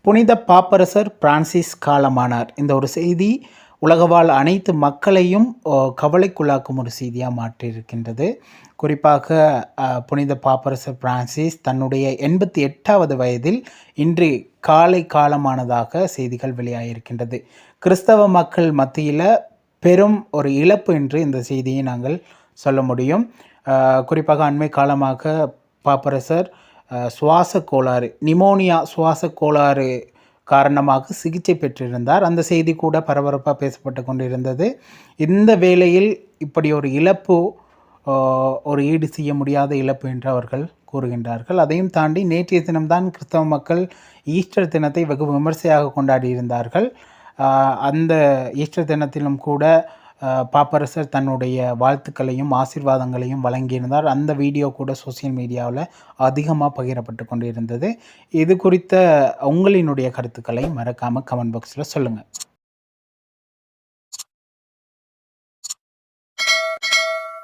புனித பாப்பரசர் பிரான்சிஸ் காலமானார். இந்த ஒரு செய்தி உலகவாழ் அனைத்து மக்களையும் கவலைக்குள்ளாக்கும் ஒரு செய்தியாக மாற்றியிருக்கின்றது. குறிப்பாக புனித பாப்பரசர் பிரான்சிஸ் தன்னுடைய 88வது வயதில் இன்று காலை காலமானதாக செய்திகள் வெளியாகியிருக்கின்றது. கிறிஸ்தவ மக்கள் மத்தியில் பெரும் ஒரு இழப்பு என்று இந்த செய்தியை நாங்கள் சொல்ல முடியும். குறிப்பாக அண்மை காலமாக பாப்பரசர் சுவாச கோளாறு, நிமோனியா சுவாச கோளாறு காரணமாக சிகிச்சை பெற்றிருந்தார். அந்த செய்தி கூட பரபரப்பாக பேசப்பட்டு கொண்டிருந்தது. இந்த வேளையில் இப்படி ஒரு இழப்பு, ஒரு ஈடு செய்ய முடியாத இழப்பு என்று அவர்கள் கூறுகின்றார்கள். அதையும் தாண்டி நேற்றைய தினம்தான் கிறிஸ்தவ மக்கள் ஈஸ்டர் தினத்தை வெகு விமர்சையாக கொண்டாடி இருந்தார்கள். அந்த ஈஸ்டர் தினத்திலும் கூட பாப்பரசர் தன்னுடைய வாழ்த்துக்களையும் ஆசீர்வாதங்களையும் வழங்கியிருந்தார். அந்த வீடியோ கூட சோசியல் மீடியாவில் அதிகமாக பகிரப்பட்டு கொண்டிருந்தது. இது குறித்த உங்களினுடைய கருத்துக்களை மறக்காமல் கமெண்ட் பாக்ஸில் சொல்லுங்கள்.